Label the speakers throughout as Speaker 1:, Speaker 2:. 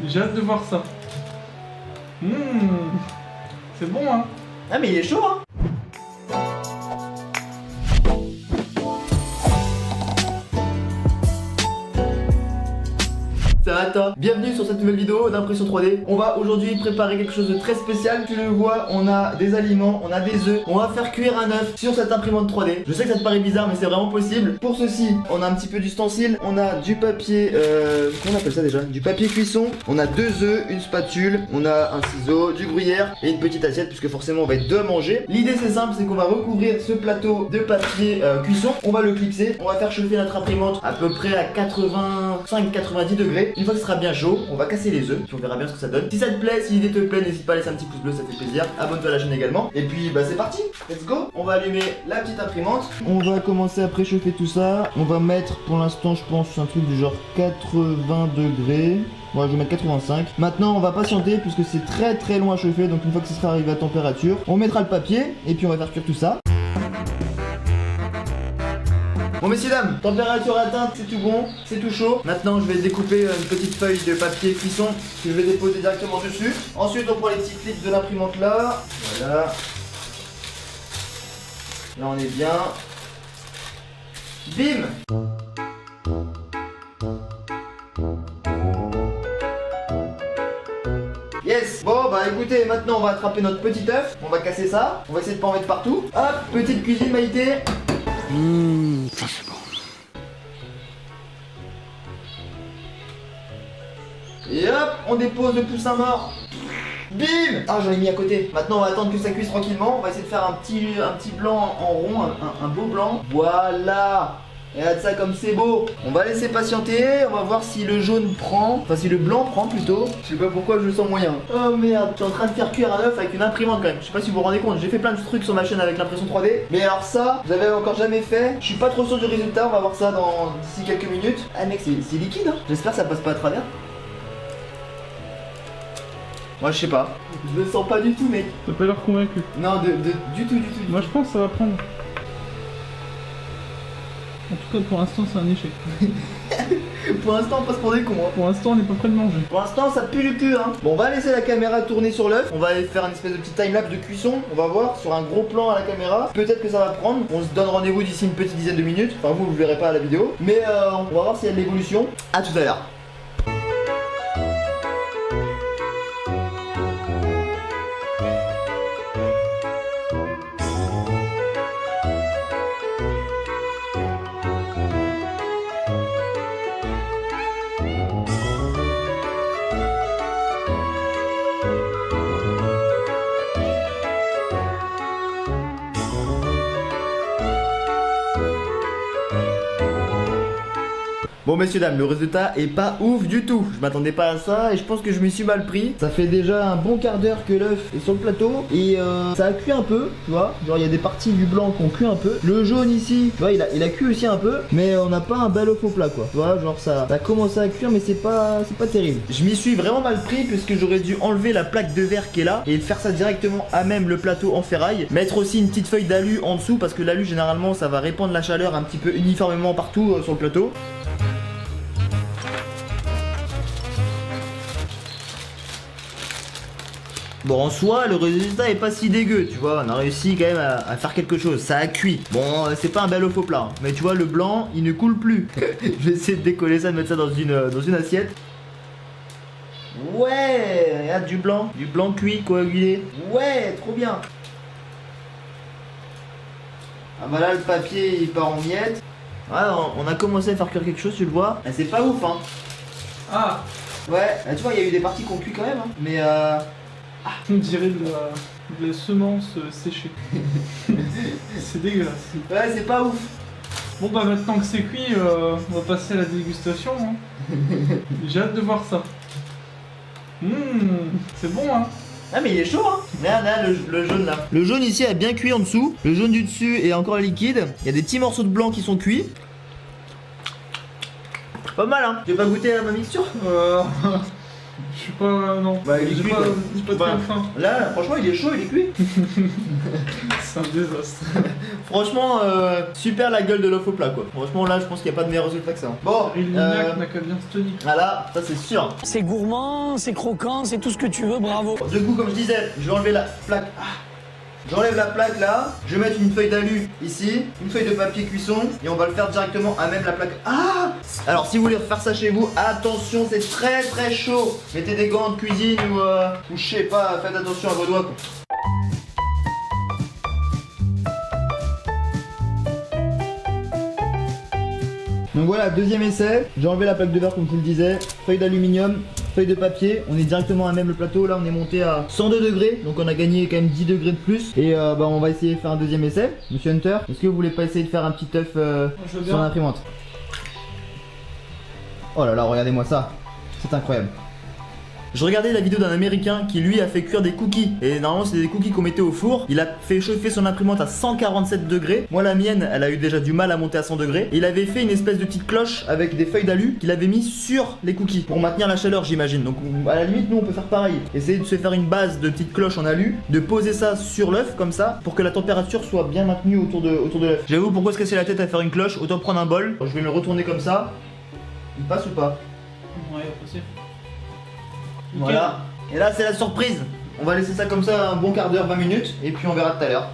Speaker 1: J'ai hâte de voir ça. C'est bon, hein.
Speaker 2: Ah mais il est chaud, hein. Ça va toi? Bienvenue sur cette nouvelle vidéo d'impression 3D. On va aujourd'hui préparer quelque chose de très spécial. Tu le vois, on a des aliments, on a des œufs. On va faire cuire un œuf sur cette imprimante 3D. Je sais que ça te paraît bizarre mais c'est vraiment possible. Pour ceci, on a un petit peu d'ustensiles. On a du papier, comment on appelle ça déjà? Du papier cuisson. On a 2 œufs, une spatule. On a un ciseau, du gruyère et une petite assiette puisque forcément on va être deux à manger. L'idée c'est simple, c'est qu'on va recouvrir ce plateau de papier cuisson. On va le clipser. On va faire chauffer notre imprimante à peu près à 85-90 degrés. Une fois que ce sera bien chaud, on va casser les œufs, puis on verra bien ce que ça donne. Si ça te plaît, si l'idée te plaît, n'hésite pas à laisser un petit pouce bleu, ça fait plaisir. Abonne-toi à la chaîne également. Et puis bah c'est parti, let's go. On va allumer la petite imprimante. On va commencer à préchauffer tout ça. On va mettre pour l'instant, je pense, un truc du genre 80 degrés. Moi je vais mettre 85. Maintenant on va patienter puisque c'est très loin à chauffer. Donc une fois que ce sera arrivé à température, on mettra le papier et puis on va faire cuire tout ça. Bon messieurs dames, température atteinte, c'est tout bon, c'est tout chaud. Maintenant je vais découper une petite feuille de papier cuisson que je vais déposer directement dessus. Ensuite on prend les petits clips de l'imprimante là. Voilà. Là on est bien. Bim. Yes. Bon bah écoutez, maintenant on va attraper notre petit œuf. On va casser ça. On va essayer de pas en mettre partout. Hop, petite cuisine Maïté.
Speaker 3: Ça c'est bon.
Speaker 2: Et hop, on dépose le poussin mort. Bim. Ah j'en ai mis à côté. Maintenant on va attendre que ça cuise tranquillement. On va essayer de faire un petit blanc en rond, un beau blanc. Voilà. Regarde ça comme c'est beau. On va laisser patienter. On va voir si le jaune prend. Enfin si le blanc prend plutôt. Je sais pas pourquoi je le sens moyen. Oh merde, je suis en train de faire cuire un œuf avec une imprimante quand même. Je sais pas si vous vous rendez compte. J'ai fait plein de trucs sur ma chaîne avec l'impression 3D. Mais alors ça, vous avez encore jamais fait. Je suis pas trop sûr du résultat. On va voir ça d'ici quelques minutes. Ah mec c'est liquide hein. J'espère que ça passe pas à travers. Moi je sais pas. Je le sens pas du tout mec.
Speaker 1: T'as pas l'air convaincu.
Speaker 2: Non du tout.
Speaker 1: Moi je pense que ça va prendre. En tout cas pour l'instant c'est un échec.
Speaker 2: Pour l'instant on passe pour des cons hein.
Speaker 1: Pour l'instant on n'est pas prêt de manger.
Speaker 2: Pour l'instant ça pue le cul hein. Bon on va laisser la caméra tourner sur l'œuf. On va aller faire une espèce de petit timelapse de cuisson. On va voir sur un gros plan à la caméra. Peut-être que ça va prendre. On se donne rendez-vous d'ici une petite dizaine de minutes. Enfin vous le verrez pas à la vidéo. Mais on va voir s'il y a de l'évolution. A tout à l'heure. Bon messieurs dames, le résultat est pas ouf du tout. Je m'attendais pas à ça et je pense que je m'y suis mal pris. Ça fait déjà un bon quart d'heure que l'œuf est sur le plateau et ça a cuit un peu, tu vois. Genre il y a des parties du blanc qui ont cuit un peu. Le jaune ici, tu vois, il a cuit aussi un peu, mais on n'a pas un bel œuf au plat quoi. Tu vois, genre ça a commencé à cuire mais c'est pas terrible. Je m'y suis vraiment mal pris puisque j'aurais dû enlever la plaque de verre qui est là et faire ça directement à même le plateau en ferraille. Mettre aussi une petite feuille d'alu en dessous parce que l'alu généralement ça va répandre la chaleur un petit peu uniformément partout sur le plateau. Bon en soi le résultat est pas si dégueu, tu vois, on a réussi quand même à faire quelque chose, ça a cuit. Bon c'est pas un bel œuf au plat, hein. Mais tu vois le blanc il ne coule plus. Je vais essayer de décoller ça, de mettre ça dans une assiette. Ouais, regarde du blanc cuit, coagulé. Ouais, trop bien. Ah bah là le papier il part en miettes. Ouais on a commencé à faire cuire quelque chose, tu le vois. Ah, c'est pas ouf hein.
Speaker 1: Ah.
Speaker 2: Ouais, bah, tu vois il y a eu des parties qui ont cuit quand même hein. Mais
Speaker 1: On dirait de la semence séchée. C'est dégueulasse.
Speaker 2: ouais c'est pas ouf.
Speaker 1: Bon bah maintenant que c'est cuit, on va passer à la dégustation. Hein. J'ai hâte de voir ça. C'est bon hein.
Speaker 2: Ah mais il est chaud hein. Regarde là le jaune là. Le jaune ici a bien cuit en dessous. Le jaune du dessus est encore liquide. Il y a des petits morceaux de blanc qui sont cuits. Pas mal hein. Tu veux pas goûter à ma mixture?
Speaker 1: Je suis pas. Non.
Speaker 2: Bah, il est
Speaker 1: j'ai
Speaker 2: cuit,
Speaker 1: pas,
Speaker 2: quoi.
Speaker 1: j'ai pas
Speaker 2: Bah.
Speaker 1: très faim.
Speaker 2: Là, franchement, il est chaud, il est cuit.
Speaker 1: C'est un désastre.
Speaker 2: Franchement, super la gueule de l'œuf au plat, quoi. Franchement, là, je pense qu'il n'y a pas de meilleur résultat que ça. Bon,
Speaker 1: Lignac n'a qu'à bien se tenir.
Speaker 2: voilà, ça c'est sûr.
Speaker 3: C'est gourmand, c'est croquant, c'est tout ce que tu veux, bravo.
Speaker 2: Du coup, comme je disais, je vais enlever la plaque. J'enlève la plaque là, je vais mettre une feuille d'alu ici, une feuille de papier cuisson et on va le faire directement à même la plaque. Ah! Alors si vous voulez faire ça chez vous, attention, c'est très très chaud. Mettez des gants de cuisine ou je sais pas, faites attention à vos doigts quoi. Donc voilà, deuxième essai, j'ai enlevé la plaque de verre comme je vous le disais, feuille d'aluminium, feuille de papier, on est directement à même le plateau, là on est monté à 102 degrés, donc on a gagné quand même 10 degrés de plus. Et bah on va essayer de faire un deuxième essai. Monsieur Hunter, est-ce que vous voulez pas essayer de faire un petit œuf
Speaker 1: Je veux
Speaker 2: sur
Speaker 1: bien.
Speaker 2: l'imprimante? Oh là là, regardez-moi ça, c'est incroyable. Je regardais la vidéo d'un américain qui lui a fait cuire des cookies. Et normalement c'est des cookies qu'on mettait au four. Il a fait chauffer son imprimante à 147 degrés. Moi la mienne elle a eu déjà du mal à monter à 100 degrés. Et il avait fait une espèce de petite cloche avec des feuilles d'alu qu'il avait mis sur les cookies. Pour maintenir la chaleur j'imagine. Donc à la limite nous on peut faire pareil. Essayer de se faire une base de petite cloche en alu. De poser ça sur l'œuf comme ça. Pour que la température soit bien maintenue autour de l'œuf. J'avoue pourquoi se casser la tête à faire une cloche. Autant prendre un bol. Je vais me le retourner comme ça. Il passe ou pas?
Speaker 1: Ouais, possible.
Speaker 2: Voilà. Et là c'est la surprise. On va laisser ça comme ça un bon quart d'heure, 20 minutes. Et puis on verra tout à l'heure.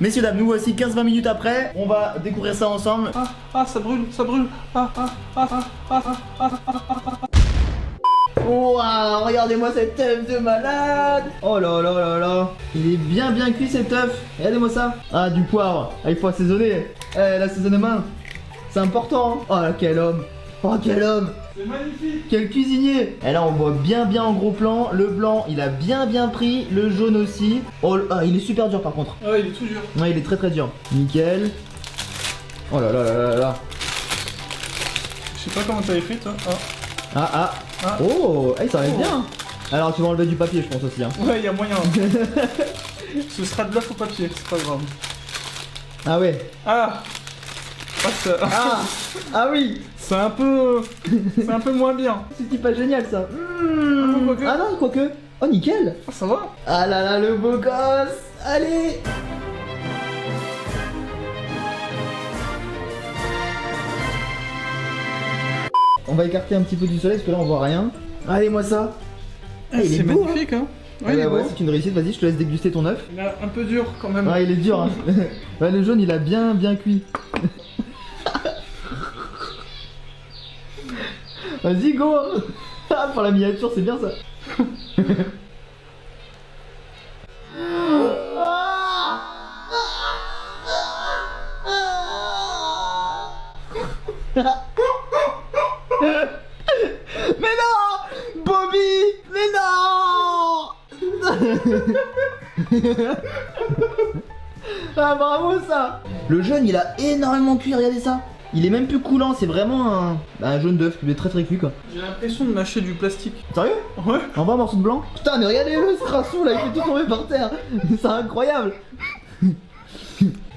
Speaker 2: Messieurs dames, nous voici 15-20 minutes après. On va découvrir ça ensemble.
Speaker 1: Ça brûle, ça brûle.
Speaker 2: Waouh, regardez-moi cet œuf de malade. Oh là là là là. Il est bien cuit cet œuf. Regardez-moi ça. Ah, du poivre. Ah, il faut assaisonner. L'assaisonnement, c'est important. Oh là, quel homme. Oh, quel homme.
Speaker 1: C'est magnifique.
Speaker 2: Quel cuisinier. Et là on voit bien en gros plan. Le blanc il a bien pris. Le jaune aussi. Oh il est super dur par contre.
Speaker 1: Ah, il est tout dur.
Speaker 2: Ouais, il est très dur. Nickel. Oh là là là là là.
Speaker 1: Je sais pas comment t'avais fait toi.
Speaker 2: Ah. Oh, ça va être bien. Alors tu vas enlever du papier je pense aussi hein.
Speaker 1: Ouais, y a moyen. Ce sera de l'œuf au papier, c'est pas grave.
Speaker 2: Ah ouais. Ah oui.
Speaker 1: C'est un peu moins bien.
Speaker 2: C'est pas génial ça.
Speaker 1: Quoique.
Speaker 2: Ah non, quoique. Oh nickel.
Speaker 1: Ça va.
Speaker 2: Ah là là, le beau gosse. Allez. On va écarter un petit peu du soleil parce que là on voit rien. Allez moi ça. Ah, il est
Speaker 1: C'est
Speaker 2: beau,
Speaker 1: magnifique hein.
Speaker 2: Ouais,
Speaker 1: il est beau.
Speaker 2: c'est une réussite, vas-y je te laisse déguster ton œuf.
Speaker 1: Il est un peu dur quand même.
Speaker 2: Ouais il est dur hein. Ouais, le jaune il a bien cuit. Vas-y go. Ah, pour la miniature c'est bien ça. Mais non Bobby. Mais non. Ah bravo ça. Le jaune il a énormément cuit, regardez ça. Il est même plus coulant, c'est vraiment un jaune d'œuf qui est très très cuit quoi.
Speaker 1: J'ai l'impression de mâcher du plastique.
Speaker 2: Sérieux?
Speaker 1: Ouais.
Speaker 2: Envoie un morceau de blanc. Putain mais regardez-le ce crassou là, il fait tout tomber par terre. C'est incroyable.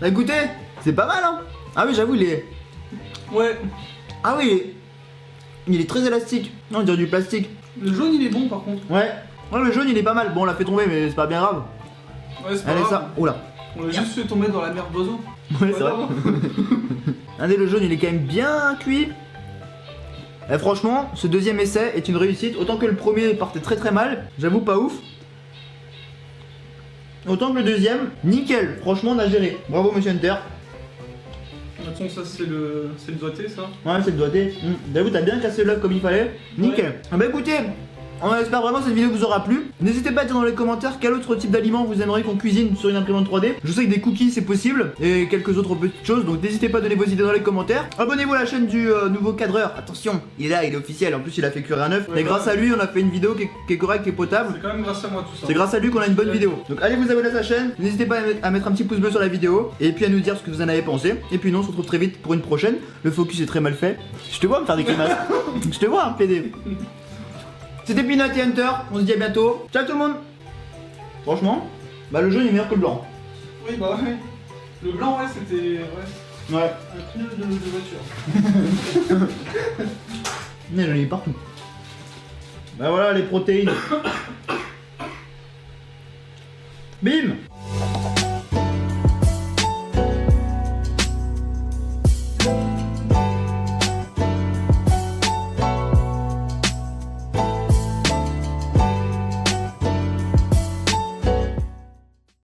Speaker 2: Bah écoutez, c'est pas mal hein. Ah oui j'avoue il est...
Speaker 1: Ouais.
Speaker 2: Ah oui il est très élastique. Non on dirait du plastique.
Speaker 1: Le jaune il est bon par contre.
Speaker 2: Ouais. Ouais le jaune il est pas mal. Bon on l'a fait tomber mais c'est pas bien grave.
Speaker 1: Ouais, c'est pas
Speaker 2: Allez
Speaker 1: grave.
Speaker 2: ça. Oula.
Speaker 1: On l'a juste fait tomber dans la mer d'oiseaux.
Speaker 2: Ouais c'est vrai.
Speaker 1: grave.
Speaker 2: Regardez le jaune il est quand même bien cuit. Et franchement ce deuxième essai est une réussite. Autant que le premier partait très très mal. J'avoue pas ouf. Autant que le deuxième, nickel. Franchement on a géré. Bravo monsieur Hunter.
Speaker 1: De toute façon, ça c'est le doigté ça.
Speaker 2: Ouais c'est le doigté. J'avoue t'as bien cassé l'œuf comme il fallait. Nickel.
Speaker 1: Ouais.
Speaker 2: Ah bah écoutez, on espère vraiment que cette vidéo vous aura plu. N'hésitez pas à dire dans les commentaires quel autre type d'aliment vous aimeriez qu'on cuisine sur une imprimante 3D. Je sais que des cookies c'est possible et quelques autres petites choses, donc n'hésitez pas à donner vos idées dans les commentaires. Abonnez-vous à la chaîne du nouveau cadreur. Attention, il est là, il est officiel. En plus il a fait cuire un œuf.
Speaker 1: Ouais,
Speaker 2: Et grâce à lui on a fait une vidéo qui est correcte, qui est potable.
Speaker 1: C'est quand même grâce à moi tout ça.
Speaker 2: C'est grâce à lui qu'on a une bonne
Speaker 1: Ouais.
Speaker 2: vidéo. Donc allez vous abonner à sa chaîne. N'hésitez pas à mettre un petit pouce bleu sur la vidéo et puis à nous dire ce que vous en avez pensé. Et puis nous on se retrouve très vite pour une prochaine. Le focus est très mal fait. Je te vois me faire des grimaces. Je te vois, PD. C'était Peanut et Hunter. On se dit à bientôt. Ciao tout le monde. Franchement, bah le jaune est meilleur que le blanc.
Speaker 1: Oui, bah ouais. Le blanc, ouais, c'était. Ouais.
Speaker 2: Ouais.
Speaker 1: Un pneu de voiture.
Speaker 2: Mais j'en ai partout. Bah voilà les protéines. Bim.